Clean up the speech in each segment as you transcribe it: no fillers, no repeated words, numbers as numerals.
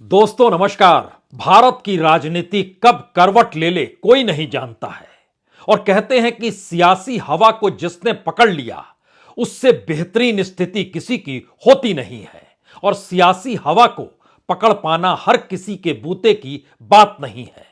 दोस्तों नमस्कार। भारत की राजनीति कब करवट ले ले कोई नहीं जानता है और कहते हैं कि सियासी हवा को जिसने पकड़ लिया उससे बेहतरीन स्थिति किसी की होती नहीं है और सियासी हवा को पकड़ पाना हर किसी के बूते की बात नहीं है।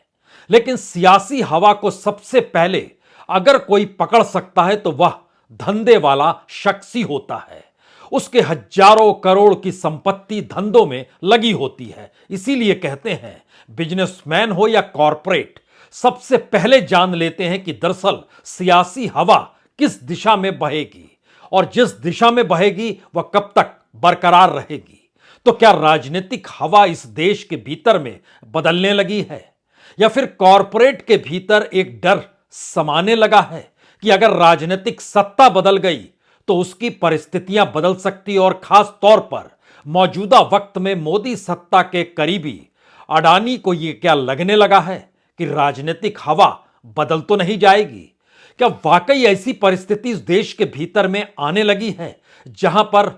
लेकिन सियासी हवा को सबसे पहले अगर कोई पकड़ सकता है तो वह धंधे वाला शख्स ही होता है। उसके हजारों करोड़ की संपत्ति धंधों में लगी होती है। इसीलिए कहते हैं बिजनेसमैन हो या कॉरपोरेट, सबसे पहले जान लेते हैं कि दरअसल सियासी हवा किस दिशा में बहेगी और जिस दिशा में बहेगी वह कब तक बरकरार रहेगी। तो क्या राजनीतिक हवा इस देश के भीतर में बदलने लगी है या फिर कॉरपोरेट के भीतर एक डर समाने लगा है कि अगर राजनीतिक सत्ता बदल गई तो उसकी परिस्थितियां बदल सकती और खास तौर पर मौजूदा वक्त में मोदी सत्ता के करीबी अडानी को यह क्या लगने लगा है कि राजनीतिक हवा बदल तो नहीं जाएगी? क्या वाकई ऐसी परिस्थिति इस देश के भीतर में आने लगी है जहां पर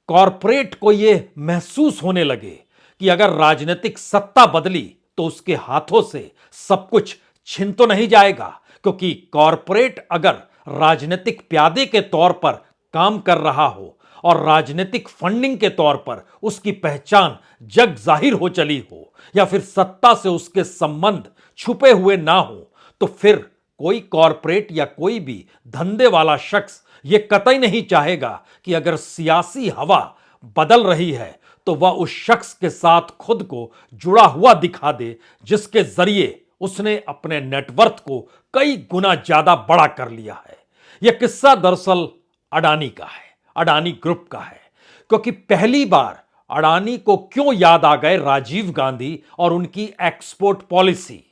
कॉरपोरेट को यह महसूस होने लगे कि अगर राजनीतिक सत्ता बदली तो उसके हाथों से सब कुछ छिन तो नहीं जाएगा? क्योंकि कॉरपोरेट अगर राजनीतिक प्यादे के तौर पर काम कर रहा हो और राजनीतिक फंडिंग के तौर पर उसकी पहचान जग जाहिर हो चली हो या फिर सत्ता से उसके संबंध छुपे हुए ना हो, तो फिर कोई कॉरपोरेट या कोई भी धंधे वाला शख्स यह कतई नहीं चाहेगा कि अगर सियासी हवा बदल रही है तो वह उस शख्स के साथ खुद को जुड़ा हुआ दिखा दे जिसके जरिए उसने अपने नेटवर्थ को कई गुना ज्यादा बड़ा कर लिया है। यह किस्सा दरअसल अडानी का है, अडानी ग्रुप का है। क्योंकि पहली बार अडानी को क्यों याद आ गए राजीव गांधी और उनकी एक्सपोर्ट पॉलिसी?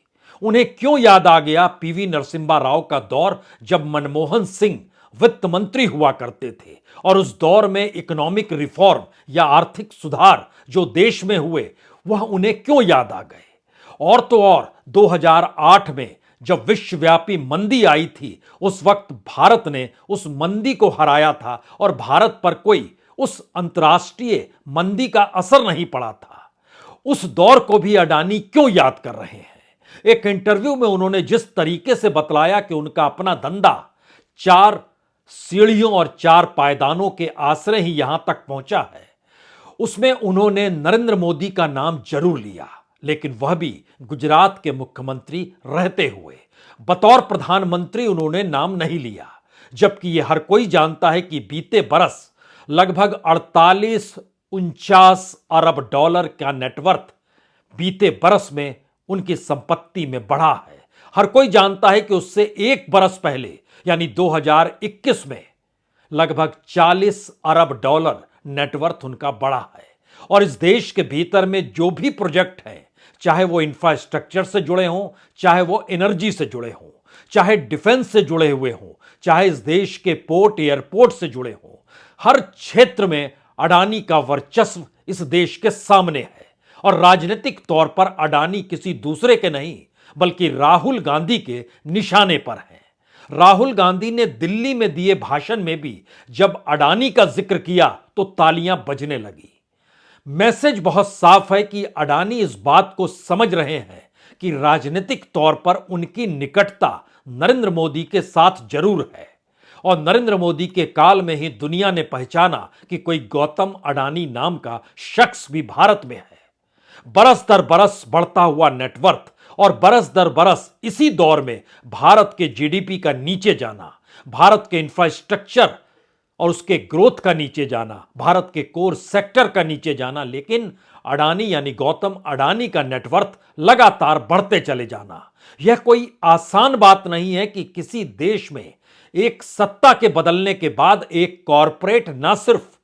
उन्हें क्यों याद आ गया पीवी नरसिम्हा राव का दौर जब मनमोहन सिंह वित्त मंत्री हुआ करते थे और उस दौर में इकोनॉमिक रिफॉर्म या आर्थिक सुधार जो देश में हुए वह उन्हें क्यों याद आ गए? और तो और 2008 में जब विश्वव्यापी मंदी आई थी उस वक्त भारत ने उस मंदी को हराया था और भारत पर कोई उस अंतर्राष्ट्रीय मंदी का असर नहीं पड़ा था। उस दौर को भी अडानी क्यों याद कर रहे हैं? एक इंटरव्यू में उन्होंने जिस तरीके से बतलाया कि उनका अपना धंधा 4 सीढ़ियों और 4 पायदानों के आश्रय ही यहां तक पहुंचा है, उसमें उन्होंने नरेंद्र मोदी का नाम जरूर लिया, लेकिन वह भी गुजरात के मुख्यमंत्री रहते हुए। बतौर प्रधानमंत्री उन्होंने नाम नहीं लिया, जबकि यह हर कोई जानता है कि बीते बरस लगभग 48-49 अरब डॉलर का नेटवर्थ बीते बरस में उनकी संपत्ति में बढ़ा है। हर कोई जानता है कि उससे एक बरस पहले यानी 2021 में लगभग 40 अरब डॉलर नेटवर्थ उनका बढ़ा है। और इस देश के भीतर में जो भी प्रोजेक्ट हैं, चाहे वो इंफ्रास्ट्रक्चर से जुड़े हों, चाहे वो एनर्जी से जुड़े हों, चाहे डिफेंस से जुड़े हुए हों, चाहे इस देश के पोर्ट एयरपोर्ट से जुड़े हों, हर क्षेत्र में अडानी का वर्चस्व इस देश के सामने है। और राजनीतिक तौर पर अडानी किसी दूसरे के नहीं बल्कि राहुल गांधी के निशाने पर हैं। राहुल गांधी ने दिल्ली में दिए भाषण में भी जब अडानी का जिक्र किया तो तालियां बजने लगी। मैसेज बहुत साफ है कि अडानी इस बात को समझ रहे हैं कि राजनीतिक तौर पर उनकी निकटता नरेंद्र मोदी के साथ जरूर है और नरेंद्र मोदी के काल में ही दुनिया ने पहचाना कि कोई गौतम अडानी नाम का शख्स भी भारत में है। बरस दर बरस बढ़ता हुआ नेटवर्थ और बरस दर बरस इसी दौर में भारत के जीडीपी का नीचे जाना, भारत के इंफ्रास्ट्रक्चर और उसके ग्रोथ का नीचे जाना, भारत के कोर सेक्टर का नीचे जाना, लेकिन अडानी यानी गौतम अडानी का नेटवर्थ लगातार बढ़ते चले जाना। यह कोई आसान बात नहीं है कि किसी देश में एक सत्ता के बदलने के बाद एक कॉरपोरेट ना सिर्फ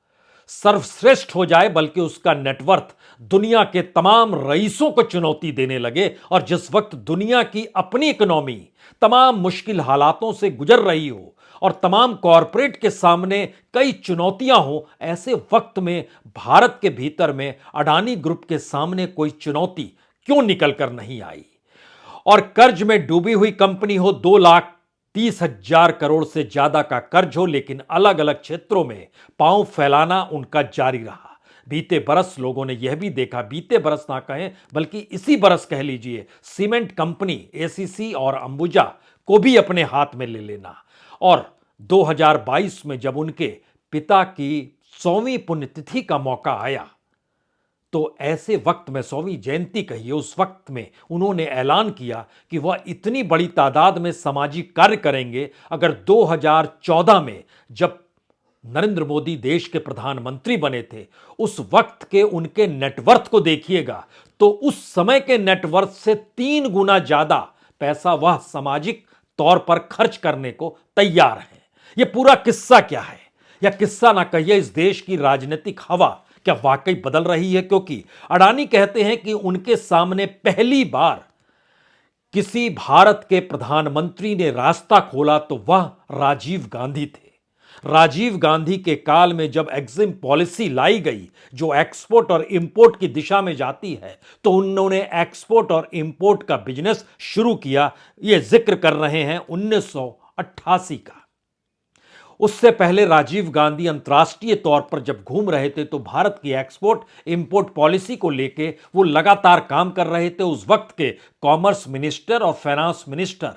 सर्वश्रेष्ठ हो जाए बल्कि उसका नेटवर्थ दुनिया के तमाम रईसों को चुनौती देने लगे। और जिस वक्त दुनिया की अपनी इकोनॉमी तमाम मुश्किल हालातों से गुजर रही हो और तमाम कॉरपोरेट के सामने कई चुनौतियां हो, ऐसे वक्त में भारत के भीतर में अडानी ग्रुप के सामने कोई चुनौती क्यों निकल कर नहीं आई? और कर्ज में डूबी हुई कंपनी हो, 2,30,000 करोड़ से ज्यादा का कर्ज हो, लेकिन अलग अलग क्षेत्रों में पांव फैलाना उनका जारी रहा। बीते बरस लोगों ने यह भी देखा, बीते बरस ना कहें बल्कि इसी बरस कह लीजिए, सीमेंट कंपनी एसीसी और अंबुजा को भी अपने हाथ में ले लेना। और 2022 में जब उनके पिता की 100वीं पुण्यतिथि का मौका आया तो ऐसे वक्त में 100वीं जयंती कहिए, उस वक्त में उन्होंने ऐलान किया कि वह इतनी बड़ी तादाद में सामाजिक कार्य करेंगे। अगर 2014 में जब नरेंद्र मोदी देश के प्रधानमंत्री बने थे, उस वक्त के उनके नेटवर्थ को देखिएगा तो उस समय के नेटवर्थ से 3 गुना ज्यादा पैसा वह सामाजिक तौर पर खर्च करने को तैयार हैं। यह पूरा किस्सा क्या है, या किस्सा ना कहिए, इस देश की राजनीतिक हवा क्या वाकई बदल रही है? क्योंकि अडानी कहते हैं कि उनके सामने पहली बार किसी भारत के प्रधानमंत्री ने रास्ता खोला तो वह राजीव गांधी थे। राजीव गांधी के काल में जब एग्जिम पॉलिसी लाई गई जो एक्सपोर्ट और इंपोर्ट की दिशा में जाती है, तो उन्होंने एक्सपोर्ट और इंपोर्ट का बिजनेस शुरू किया। यह जिक्र कर रहे हैं 1988 का। उससे पहले राजीव गांधी अंतर्राष्ट्रीय तौर पर जब घूम रहे थे तो भारत की एक्सपोर्ट इंपोर्ट पॉलिसी को लेके वो लगातार काम कर रहे थे। उस वक्त के कॉमर्स मिनिस्टर और फाइनेंस मिनिस्टर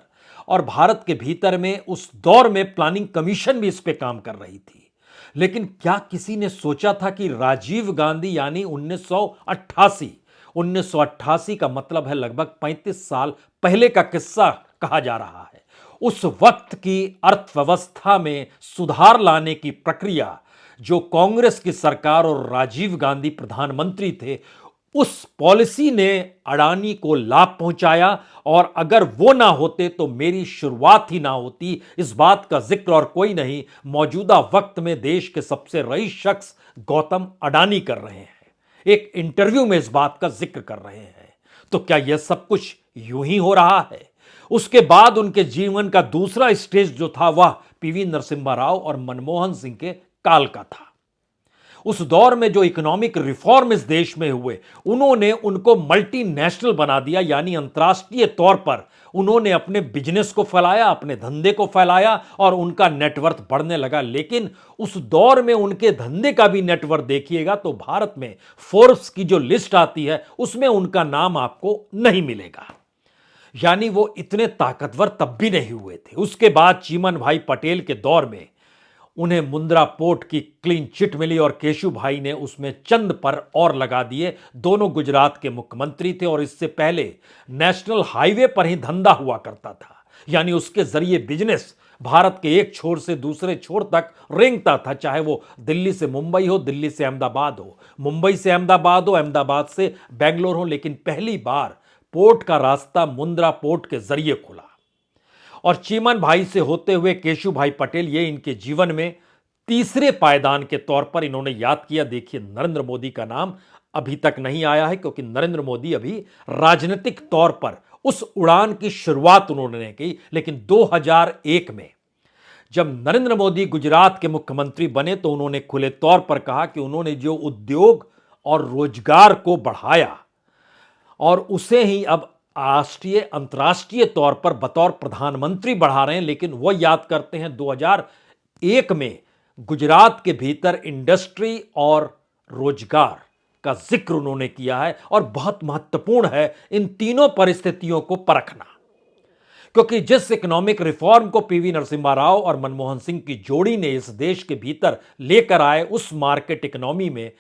और भारत के भीतर में उस दौर में प्लानिंग कमीशन भी इस पे काम कर रही थी। लेकिन क्या किसी ने सोचा था कि राजीव गांधी यानी 1988 का मतलब है लगभग 35 साल पहले का किस्सा कहा जा रहा है। उस वक्त की अर्थव्यवस्था में सुधार लाने की प्रक्रिया जो कांग्रेस की सरकार और राजीव गांधी प्रधानमंत्री थे, उस पॉलिसी ने अडानी को लाभ पहुंचाया। और अगर वो ना होते तो मेरी शुरुआत ही ना होती। इस बात का जिक्र और कोई नहीं, मौजूदा वक्त में देश के सबसे रईस शख्स गौतम अडानी कर रहे हैं, एक इंटरव्यू में इस बात का जिक्र कर रहे हैं। तो क्या यह सब कुछ यूं ही हो रहा है? उसके बाद उनके जीवन का दूसरा स्टेज जो था वह पीवी नरसिम्हा राव और मनमोहन सिंह के काल का था। उस दौर में जो इकोनॉमिक रिफॉर्म इस देश में हुए, उन्होंने उनको मल्टीनेशनल बना दिया, यानी अंतर्राष्ट्रीय तौर पर उन्होंने अपने बिजनेस को फैलाया, अपने धंधे को फैलाया और उनका नेटवर्थ बढ़ने लगा। लेकिन उस दौर में उनके धंधे का भी नेटवर्थ देखिएगा तो भारत में फोर्ब्स की जो लिस्ट आती है उसमें उनका नाम आपको नहीं मिलेगा। यानी वो इतने ताकतवर तब भी नहीं हुए थे। उसके बाद चीमन भाई पटेल के दौर में उन्हें मुंद्रा पोर्ट की क्लीन चिट मिली और केशु भाई ने उसमें चंद पर और लगा दिए। दोनों गुजरात के मुख्यमंत्री थे और इससे पहले नेशनल हाईवे पर ही धंधा हुआ करता था, यानी उसके जरिए बिजनेस भारत के एक छोर से दूसरे छोर तक रेंगता था, चाहे वो दिल्ली से मुंबई हो, दिल्ली से अहमदाबाद हो, मुंबई से अहमदाबाद हो, अहमदाबाद से बेंगलोर हो। लेकिन पहली बार पोर्ट का रास्ता मुंद्रा पोर्ट के जरिए खुला और चीमन भाई से होते हुए केशु भाई पटेल, ये इनके जीवन में तीसरे पायदान के तौर पर इन्होंने याद किया। देखिए, नरेंद्र मोदी का नाम अभी तक नहीं आया है क्योंकि नरेंद्र मोदी अभी राजनीतिक तौर पर उस उड़ान की शुरुआत उन्होंने की। लेकिन 2001 में जब नरेंद्र मोदी गुजरात के मुख्यमंत्री बने तो उन्होंने खुले तौर पर कहा कि उन्होंने जो उद्योग और रोजगार को बढ़ाया और उसे ही अब राष्ट्रीय अंतर्राष्ट्रीय तौर पर बतौर प्रधानमंत्री बढ़ा रहे हैं। लेकिन वह याद करते हैं 2001 में गुजरात के भीतर इंडस्ट्री और रोजगार का जिक्र उन्होंने किया है। और बहुत महत्वपूर्ण है इन तीनों परिस्थितियों को परखना, क्योंकि जिस इकोनॉमिक रिफॉर्म को पीवी नरसिम्हा राव और मनमोहन सिंह की जोड़ी ने इस देश के भीतर लेकर आए, उस मार्केट इकोनॉमी में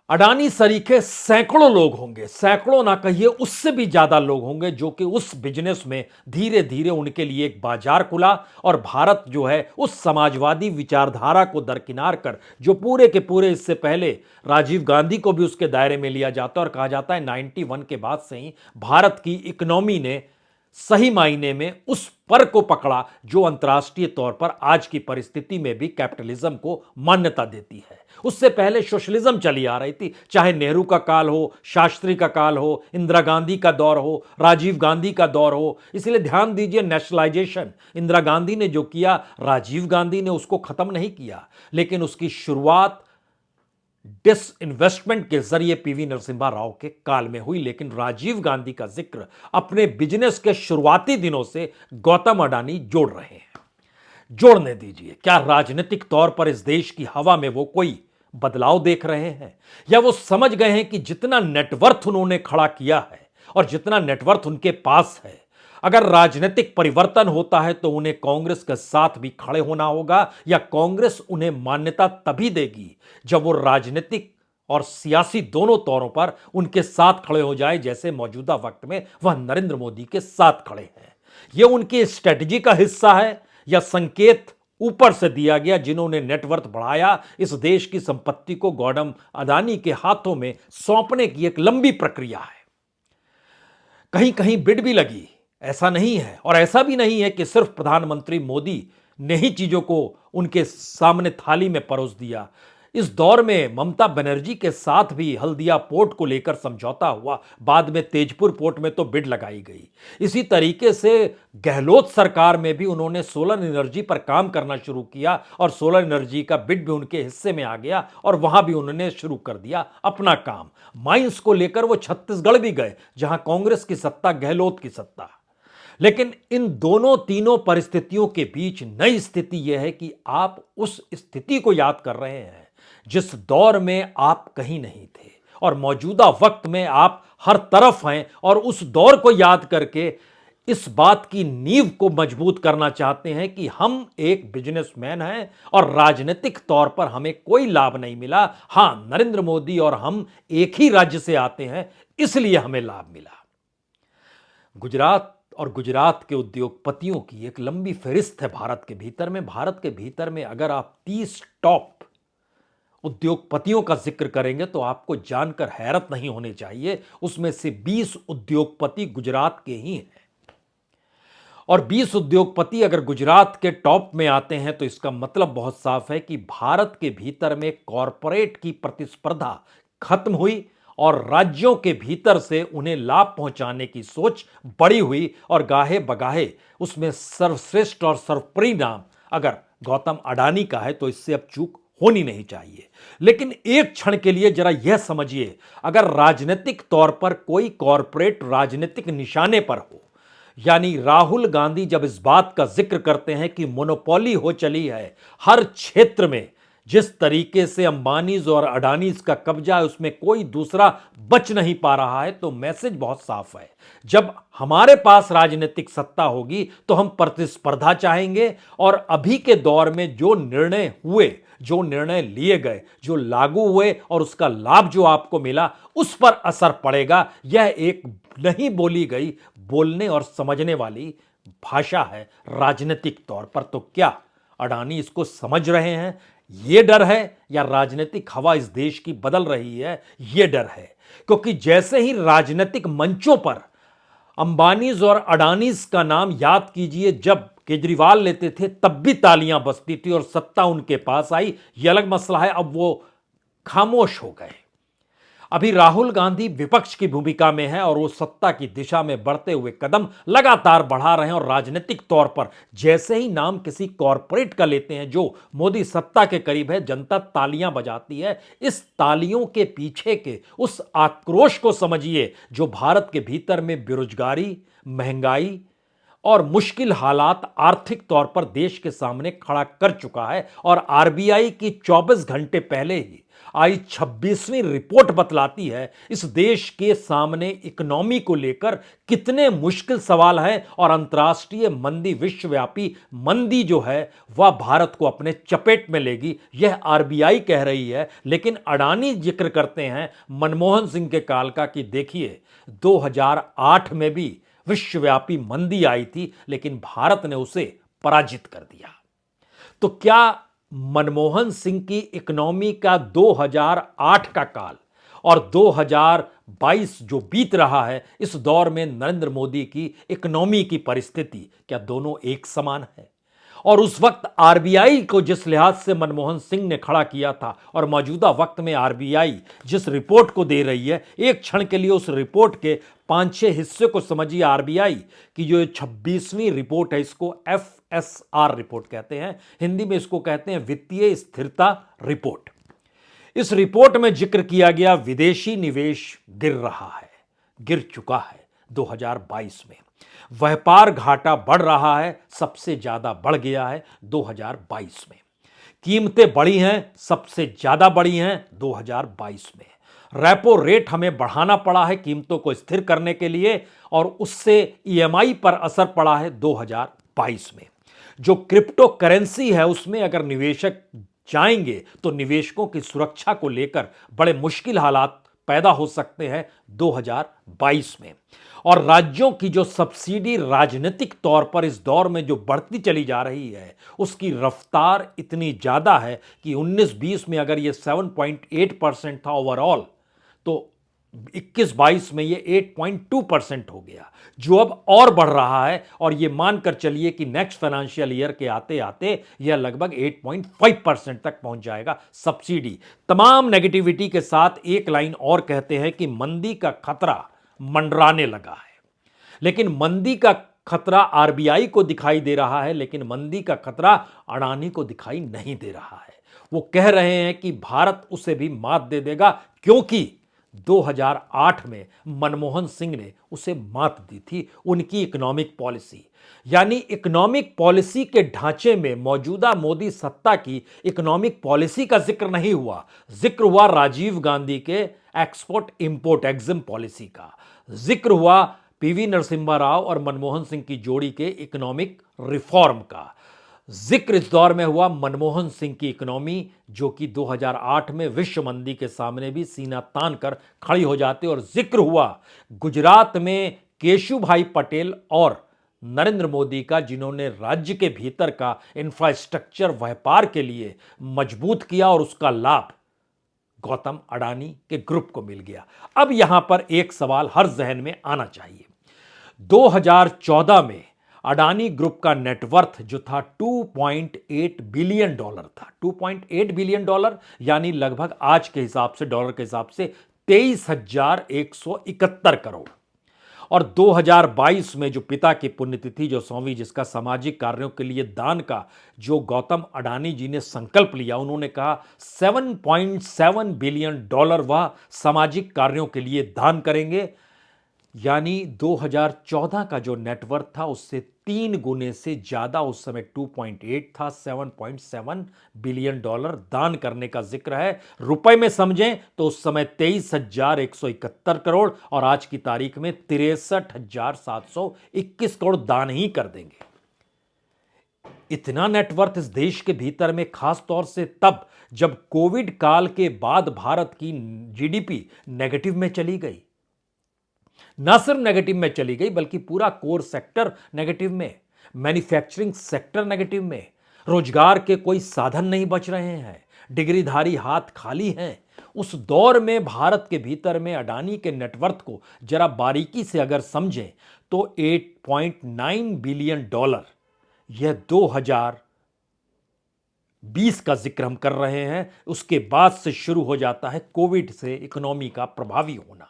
अडानी सरीखे सैकड़ों लोग होंगे, सैकड़ों ना कहिए उससे भी ज्यादा लोग होंगे जो कि उस बिजनेस में धीरे धीरे उनके लिए एक बाजार खुला। और भारत जो है उस समाजवादी विचारधारा को दरकिनार कर, जो पूरे के पूरे इससे पहले राजीव गांधी को भी उसके दायरे में लिया जाता है और कहा जाता है 91 के बाद से ही भारत की इकोनॉमी ने सही मायने में उस पर को पकड़ा जो अंतर्राष्ट्रीय तौर पर आज की परिस्थिति में भी कैपिटलिज्म को मान्यता देती है। उससे पहले सोशलिज्म चली आ रही थी, चाहे नेहरू का काल हो, शास्त्री का काल हो, इंदिरा गांधी का दौर हो, राजीव गांधी का दौर हो। इसलिए ध्यान दीजिए, नेशनलाइजेशन इंदिरा गांधी ने जो किया, राजीव गांधी ने उसको खत्म नहीं किया, लेकिन उसकी शुरुआत डिसइन्वेस्टमेंट के जरिए पीवी नरसिम्हा राव के काल में हुई। लेकिन राजीव गांधी का जिक्र अपने बिजनेस के शुरुआती दिनों से गौतम अडानी जोड़ रहे हैं। जोड़ने दीजिए, क्या राजनीतिक तौर पर इस देश की हवा में वो कोई बदलाव देख रहे हैं, या वो समझ गए हैं कि जितना नेटवर्थ उन्होंने खड़ा किया है और जितना नेटवर्थ उनके पास है, अगर राजनीतिक परिवर्तन होता है तो उन्हें कांग्रेस के साथ भी खड़े होना होगा, या कांग्रेस उन्हें मान्यता तभी देगी जब वो राजनीतिक और सियासी दोनों तौरों पर उनके साथ खड़े हो जाए, जैसे मौजूदा वक्त में वह नरेंद्र मोदी के साथ खड़े हैं। यह उनकी स्ट्रेटजी का हिस्सा है या संकेत ऊपर से दिया गया, जिन्होंने नेटवर्थ बढ़ाया, इस देश की संपत्ति को गौतम अडानी के हाथों में सौंपने की एक लंबी प्रक्रिया है। कहीं कहीं बिड भी लगी, ऐसा नहीं है, और ऐसा भी नहीं है कि सिर्फ प्रधानमंत्री मोदी ने ही चीजों को उनके सामने थाली में परोस दिया। इस दौर में ममता बनर्जी के साथ भी हल्दिया पोर्ट को लेकर समझौता हुआ, बाद में तेजपुर पोर्ट में तो बिड लगाई गई। इसी तरीके से गहलोत सरकार में भी उन्होंने सोलर एनर्जी पर काम करना शुरू किया और सोलर एनर्जी का बिड भी उनके हिस्से में आ गया और वहां भी उन्होंने शुरू कर दिया अपना काम। माइंस को लेकर वो छत्तीसगढ़ भी गए, जहां कांग्रेस की सत्ता, गहलोत की सत्ता। लेकिन इन दोनों तीनों परिस्थितियों के बीच नई स्थिति यह है कि आप उस स्थिति को याद कर रहे हैं जिस दौर में आप कहीं नहीं थे, और मौजूदा वक्त में आप हर तरफ हैं, और उस दौर को याद करके इस बात की नींव को मजबूत करना चाहते हैं कि हम एक बिजनेसमैन हैं और राजनीतिक तौर पर हमें कोई लाभ नहीं मिला। हां, नरेंद्र मोदी और हम एक ही राज्य से आते हैं, इसलिए हमें लाभ मिला। गुजरात के उद्योगपतियों की एक लंबी फहरिस्त है भारत के भीतर में। भारत के भीतर में अगर आप 30 टॉप उद्योगपतियों का जिक्र करेंगे तो आपको जानकर हैरत नहीं होनी चाहिए, उसमें से 20 उद्योगपति गुजरात के ही हैं। और 20 उद्योगपति अगर गुजरात के टॉप में आते हैं तो इसका मतलब बहुत साफ है कि भारत के भीतर में कॉरपोरेट की प्रतिस्पर्धा खत्म हुई और राज्यों के भीतर से उन्हें लाभ पहुंचाने की सोच बड़ी हुई, और गाहे बगाहे उसमें सर्वश्रेष्ठ और सर्वपरिणाम अगर गौतम अडानी का है तो इससे अब चूक होनी नहीं चाहिए। लेकिन एक क्षण के लिए जरा यह समझिए, अगर राजनीतिक तौर पर कोई कॉरपोरेट राजनीतिक निशाने पर हो, यानी राहुल गांधी जब इस बात का जिक्र करते हैं कि मोनोपोली हो चली है हर क्षेत्र में, जिस तरीके से अंबानीज और अडानीज का कब्जा है उसमें कोई दूसरा बच नहीं पा रहा है, तो मैसेज बहुत साफ है। जब हमारे पास राजनीतिक सत्ता होगी तो हम प्रतिस्पर्धा चाहेंगे, और अभी के दौर में जो निर्णय हुए, जो निर्णय लिए गए, जो लागू हुए और उसका लाभ जो आपको मिला, उस पर असर पड़ेगा। यह एक नहीं बोली गई, बोलने और समझने वाली भाषा है राजनीतिक तौर पर। तो क्या अडानी इसको समझ रहे हैं? यह डर है, या राजनीतिक हवा इस देश की बदल रही है, यह डर है। क्योंकि जैसे ही राजनीतिक मंचों पर अंबानीज और अडानीज का नाम याद कीजिए, जब केजरीवाल लेते थे तब भी तालियां बजती थी और सत्ता उनके पास आई, यह अलग मसला है, अब वो खामोश हो गए। अभी राहुल गांधी विपक्ष की भूमिका में है और वो सत्ता की दिशा में बढ़ते हुए कदम लगातार बढ़ा रहे हैं, और राजनीतिक तौर पर जैसे ही नाम किसी कॉरपोरेट का लेते हैं जो मोदी सत्ता के करीब है, जनता तालियां बजाती है। इस तालियों के पीछे के उस आक्रोश को समझिए जो भारत के भीतर में बेरोजगारी, महंगाई और मुश्किल हालात आर्थिक तौर पर देश के सामने खड़ा कर चुका है। और आरबीआई की 24 घंटे पहले ही आई 26वीं रिपोर्ट बतलाती है इस देश के सामने इकोनॉमी को लेकर कितने मुश्किल सवाल हैं, और अंतर्राष्ट्रीय मंदी, विश्वव्यापी मंदी जो है वह भारत को अपने चपेट में लेगी, यह आरबीआई कह रही है। लेकिन अडानी जिक्र करते हैं मनमोहन सिंह के काल का कि देखिए 2008 में भी विश्वव्यापी मंदी आई थी, लेकिन भारत ने उसे पराजित कर दिया। तो क्या मनमोहन सिंह की इकोनॉमी का 2008 का काल और 2022 जो बीत रहा है, इस दौर में नरेंद्र मोदी की इकोनॉमी की परिस्थिति, क्या दोनों एक समान है? और उस वक्त आरबीआई को जिस लिहाज से मनमोहन सिंह ने खड़ा किया था और मौजूदा वक्त में आरबीआई जिस रिपोर्ट को दे रही है, एक क्षण के लिए उस रिपोर्ट के 5-6 हिस्से को समझिए। आरबीआई की जो 26वीं रिपोर्ट है, इसको एफएसआर रिपोर्ट कहते हैं, हिंदी में इसको कहते हैं वित्तीय स्थिरता रिपोर्ट। इस रिपोर्ट में जिक्र किया गया विदेशी निवेश गिर रहा है, गिर चुका है 2022 में। व्यापार घाटा बढ़ रहा है, सबसे ज्यादा बढ़ गया है 2022 में। कीमतें बढ़ी हैं, सबसे ज्यादा बढ़ी हैं 2022 में। रेपो रेट हमें बढ़ाना पड़ा है कीमतों को स्थिर करने के लिए, और उससे ईएमआई पर असर पड़ा है 2022 में। जो क्रिप्टो करेंसी है उसमें अगर निवेशक जाएंगे तो निवेशकों की सुरक्षा को लेकर बड़े मुश्किल हालात पैदा हो सकते हैं 2022 में। और राज्यों की जो सब्सिडी राजनीतिक तौर पर इस दौर में जो बढ़ती चली जा रही है, उसकी रफ्तार इतनी ज्यादा है कि 19-20 में अगर ये 7.8% था ओवरऑल, तो 21-22 में ये 8.2% हो गया, जो अब और बढ़ रहा है। और ये मानकर चलिए कि नेक्स्ट फाइनेंशियल ईयर के आते आते यह लगभग 8.5% तक पहुंच जाएगा सब्सिडी। तमाम नेगेटिविटी के साथ एक लाइन और कहते हैं कि मंदी का खतरा मंडराने लगा है। लेकिन मंदी का खतरा आरबीआई को दिखाई दे रहा है, लेकिन मंदी का खतरा अडानी को दिखाई नहीं दे रहा है। वो कह रहे हैं कि भारत उसे भी मात दे देगा, क्योंकि 2008 में मनमोहन सिंह ने उसे मात दी थी उनकी इकोनॉमिक पॉलिसी। यानी इकोनॉमिक पॉलिसी के ढांचे में मौजूदा मोदी सत्ता की इकोनॉमिक पॉलिसी का जिक्र नहीं हुआ, जिक्र हुआ राजीव गांधी के एक्सपोर्ट इंपोर्ट एग्जिम पॉलिसी का, जिक्र हुआ पीवी नरसिम्हा राव और मनमोहन सिंह की जोड़ी के इकोनॉमिक रिफॉर्म का, जिक्र इस दौर में हुआ मनमोहन सिंह की इकोनॉमी, जो कि 2008 में विश्व मंदी के सामने भी सीना तान कर खड़ी हो जाती, और जिक्र हुआ गुजरात में केशुभाई पटेल और नरेंद्र मोदी का, जिन्होंने राज्य के भीतर का इंफ्रास्ट्रक्चर व्यापार के लिए मजबूत किया, और उसका लाभ गौतम अडानी के ग्रुप को मिल गया। अब यहां पर एक सवाल हर जहन में आना चाहिए। 2014 में अडानी ग्रुप का नेटवर्थ जो था 2.8 बिलियन डॉलर था। 2.8 बिलियन डॉलर यानी लगभग आज के हिसाब से, डॉलर के हिसाब से 23,171 करोड़। और 2022 में जो पिता की पुण्यतिथि जो 100वीं, जिसका सामाजिक कार्यों के लिए दान का जो गौतम अडानी जी ने संकल्प लिया, उन्होंने कहा 7.7 बिलियन डॉलर वह सामाजिक कार्यों के लिए दान करेंगे। यानी 2014 का जो नेटवर्थ था उससे 3 गुने से ज्यादा, उस समय 2.8 था, 7.7 बिलियन डॉलर दान करने का जिक्र है। रुपए में समझें तो उस समय 23,171 करोड़, और आज की तारीख में 63,721 करोड़ दान ही कर देंगे। इतना नेटवर्थ इस देश के भीतर में, खास तौर से तब जब कोविड काल के बाद भारत की जीडीपी नेगेटिव में चली गई। ना सिर्फ नेगेटिव में चली गई, बल्कि पूरा कोर सेक्टर नेगेटिव में, मैन्युफैक्चरिंग सेक्टर नेगेटिव में, रोजगार के कोई साधन नहीं बच रहे हैं, डिग्रीधारी हाथ खाली हैं। उस दौर में भारत के भीतर में अडानी के नेटवर्थ को जरा बारीकी से अगर समझें तो 8.9 बिलियन डॉलर, यह 2020 का जिक्र हम कर रहे हैं। उसके बाद से शुरू हो जाता है कोविड से इकोनॉमी का प्रभावी होना।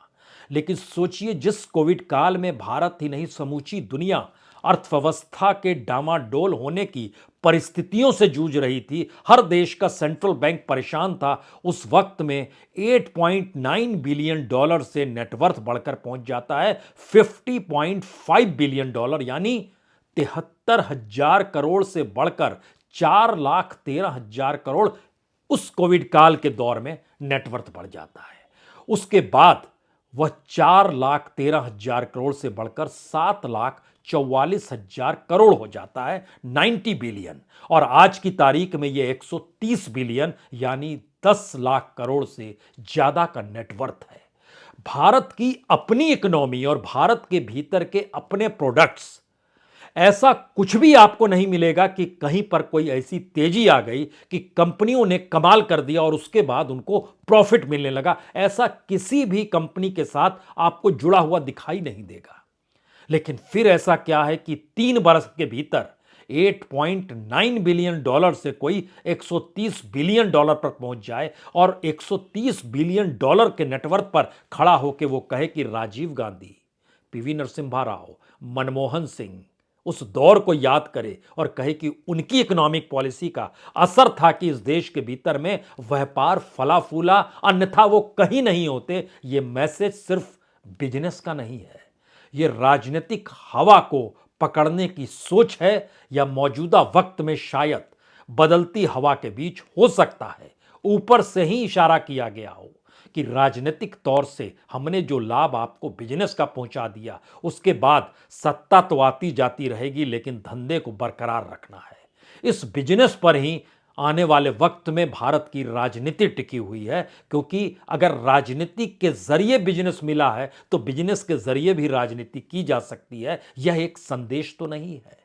लेकिन सोचिए, जिस कोविड काल में भारत ही नहीं समूची दुनिया अर्थव्यवस्था के डामाडोल होने की परिस्थितियों से जूझ रही थी, हर देश का सेंट्रल बैंक परेशान था, उस वक्त में 8.9 बिलियन डॉलर से नेटवर्थ बढ़कर पहुंच जाता है 50.5 बिलियन डॉलर, यानी 73,000 करोड़ से बढ़कर 4,13,000 करोड़ उस कोविड काल के दौर में नेटवर्थ बढ़ जाता है। उसके बाद वह 4,13,000 करोड़ से बढ़कर 7,44,000 करोड़ हो जाता है, 90 बिलियन। और आज की तारीख में यह 130 बिलियन यानी 10 लाख करोड़ से ज्यादा का नेटवर्थ है। भारत की अपनी इकोनॉमी और भारत के भीतर के अपने प्रोडक्ट्स, ऐसा कुछ भी आपको नहीं मिलेगा कि कहीं पर कोई ऐसी तेजी आ गई कि कंपनियों ने कमाल कर दिया और उसके बाद उनको प्रॉफिट मिलने लगा। ऐसा किसी भी कंपनी के साथ आपको जुड़ा हुआ दिखाई नहीं देगा। लेकिन फिर ऐसा क्या है कि 3 बरस के भीतर 8.9 बिलियन डॉलर से कोई 130 बिलियन डॉलर पर पहुंच जाए, और 130 बिलियन डॉलर के नेटवर्क पर खड़ा होकर वो कहे कि राजीव गांधी, पीवी नरसिम्हा राव, मनमोहन सिंह उस दौर को याद करे और कहे कि उनकी इकोनॉमिक पॉलिसी का असर था कि इस देश के भीतर में व्यापार फला फूला, अन्यथा वो कहीं नहीं होते। ये मैसेज सिर्फ बिजनेस का नहीं है, ये राजनीतिक हवा को पकड़ने की सोच है, या मौजूदा वक्त में शायद बदलती हवा के बीच हो सकता है ऊपर से ही इशारा किया गया हो कि राजनीतिक तौर से हमने जो लाभ आपको बिजनेस का पहुंचा दिया, उसके बाद सत्ता तो आती जाती रहेगी, लेकिन धंधे को बरकरार रखना है। इस बिजनेस पर ही आने वाले वक्त में भारत की राजनीति टिकी हुई है, क्योंकि अगर राजनीति के जरिए बिजनेस मिला है तो बिजनेस के जरिए भी राजनीति की जा सकती है। यह एक संदेश तो नहीं है।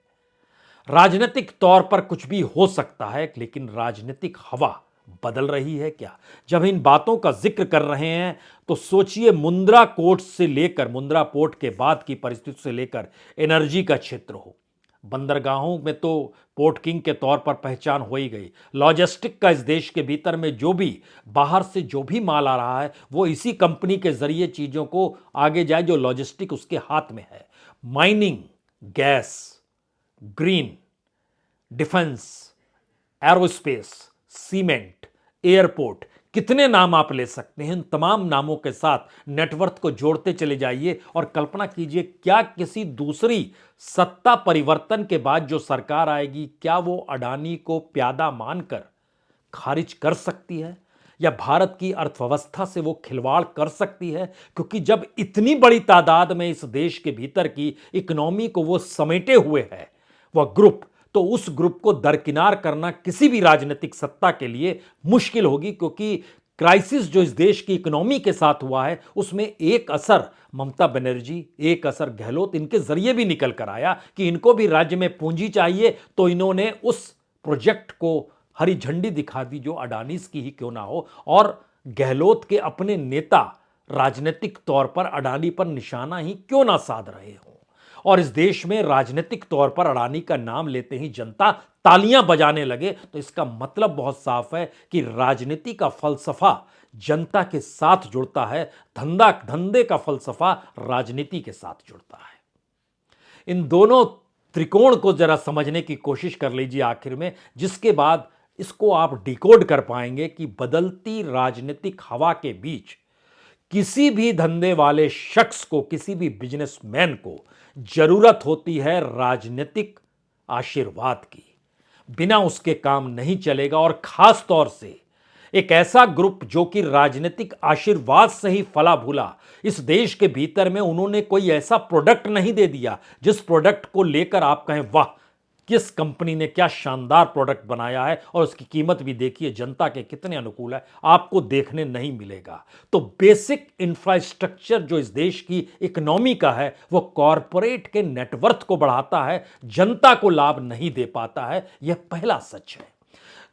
राजनीतिक तौर पर कुछ भी हो सकता है, लेकिन राजनीतिक हवा बदल रही है क्या? जब इन बातों का जिक्र कर रहे हैं तो सोचिए, मुंद्रा कोर्ट से लेकर, मुंद्रा पोर्ट के बाद की परिस्थिति से लेकर एनर्जी का क्षेत्र हो, बंदरगाहों में तो पोर्ट किंग के तौर पर पहचान हो ही गई। लॉजिस्टिक का इस देश के भीतर में जो भी बाहर से जो भी माल आ रहा है वो इसी कंपनी के जरिए चीजों को आगे जाए, जो लॉजिस्टिक उसके हाथ में है। Mining, gas, green, defence, aerospace, cement, airport, कितने नाम आप ले सकते हैं। इन तमाम नामों के साथ नेटवर्थ को जोड़ते चले जाइए और कल्पना कीजिए, क्या किसी दूसरी सत्ता परिवर्तन के बाद जो सरकार आएगी, क्या वो अडानी को प्यादा मानकर खारिज कर सकती है, या भारत की अर्थव्यवस्था से वो खिलवाड़ कर सकती है? क्योंकि जब इतनी बड़ी तादाद में इस देश के भीतर की इकोनॉमी को वो समेटे हुए है वह ग्रुप, तो उस ग्रुप को दरकिनार करना किसी भी राजनीतिक सत्ता के लिए मुश्किल होगी, क्योंकि क्राइसिस जो इस देश की इकोनॉमी के साथ हुआ है उसमें एक असर ममता बनर्जी, एक असर गहलोत, इनके जरिए भी निकल कर आया कि इनको भी राज्य में पूंजी चाहिए, तो इन्होंने उस प्रोजेक्ट को हरी झंडी दिखा दी जो अडानीज की ही क्यों ना हो। और गहलोत के अपने नेता राजनीतिक तौर पर अडानी पर निशाना ही क्यों ना साध रहे हो, और इस देश में राजनीतिक तौर पर अडानी का नाम लेते ही जनता तालियां बजाने लगे, तो इसका मतलब बहुत साफ है कि राजनीति का फलसफा जनता के साथ जुड़ता है, धंधे का फलसफा राजनीति के साथ जुड़ता है। इन दोनों त्रिकोण को जरा समझने की कोशिश कर लीजिए आखिर में, जिसके बाद इसको आप डिकोड कर पाएंगे कि बदलती राजनीतिक हवा के बीच किसी भी धंधे वाले शख्स को, किसी भी बिजनेसमैन को जरूरत होती है राजनीतिक आशीर्वाद की। बिना उसके काम नहीं चलेगा, और खास तौर से एक ऐसा ग्रुप जो कि राजनीतिक आशीर्वाद से ही फला भूला। इस देश के भीतर में उन्होंने कोई ऐसा प्रोडक्ट नहीं दे दिया जिस प्रोडक्ट को लेकर आप कहें वाह, किस कंपनी ने क्या शानदार प्रोडक्ट बनाया है, और उसकी कीमत भी देखिए जनता के कितने अनुकूल है, आपको देखने नहीं मिलेगा। तो बेसिक इंफ्रास्ट्रक्चर जो इस देश की इकोनॉमी का है वो कॉरपोरेट के नेटवर्थ को बढ़ाता है, जनता को लाभ नहीं दे पाता है। यह पहला सच है।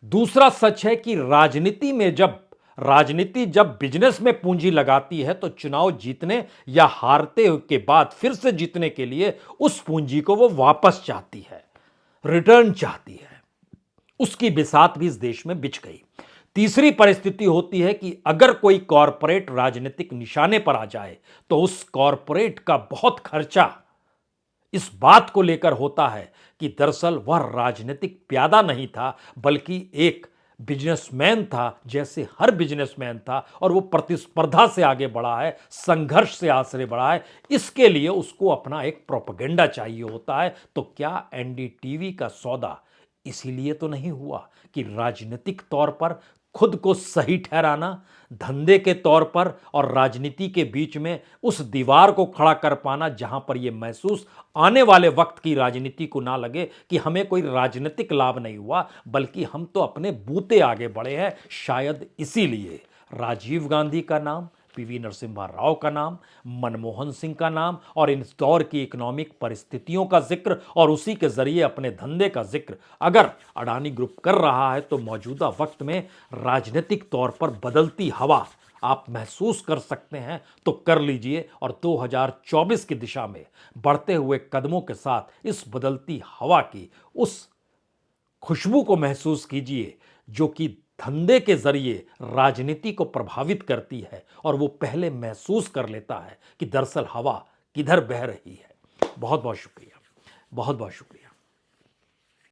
दूसरा सच है कि राजनीति जब बिजनेस में पूंजी लगाती है तो चुनाव जीतने या हारते के बाद फिर से जीतने के लिए उस पूंजी को वो वापस चाहती है, रिटर्न चाहती है। उसकी बिसात भी इस देश में बिछ गई। तीसरी परिस्थिति होती है कि अगर कोई कॉरपोरेट राजनीतिक निशाने पर आ जाए तो उस कॉरपोरेट का बहुत खर्चा इस बात को लेकर होता है कि दरअसल वह राजनीतिक प्यादा नहीं था, बल्कि एक बिजनेसमैन था, जैसे हर बिजनेसमैन था, और वो प्रतिस्पर्धा से आगे बढ़ा है, संघर्ष से आगे बढ़ा है। इसके लिए उसको अपना एक प्रोपेगेंडा चाहिए होता है। तो क्या एनडीटीवी का सौदा इसीलिए तो नहीं हुआ कि राजनीतिक तौर पर खुद को सही ठहराना, धंधे के तौर पर और राजनीति के बीच में उस दीवार को खड़ा कर पाना जहां पर यह महसूस आने वाले वक्त की राजनीति को ना लगे कि हमें कोई राजनीतिक लाभ नहीं हुआ, बल्कि हम तो अपने बूते आगे बढ़े हैं। शायद इसीलिए राजीव गांधी का नाम, पीवी नरसिम्हा राव का नाम, मनमोहन सिंह का नाम, और इन दौर की इकोनॉमिक परिस्थितियों का जिक्र और उसी के जरिए अपने धंधे का जिक्र अगर अडानी ग्रुप कर रहा है, तो मौजूदा वक्त में राजनीतिक तौर पर बदलती हवा आप महसूस कर सकते हैं तो कर लीजिए, और 2024 की दिशा में बढ़ते हुए कदमों के साथ इस बदलती हवा की उस खुशबू को महसूस कीजिए जो कि धंधे के जरिए राजनीति को प्रभावित करती है, और वो पहले महसूस कर लेता है कि दरअसल हवा किधर बह रही है। बहुत बहुत शुक्रिया, बहुत बहुत शुक्रिया।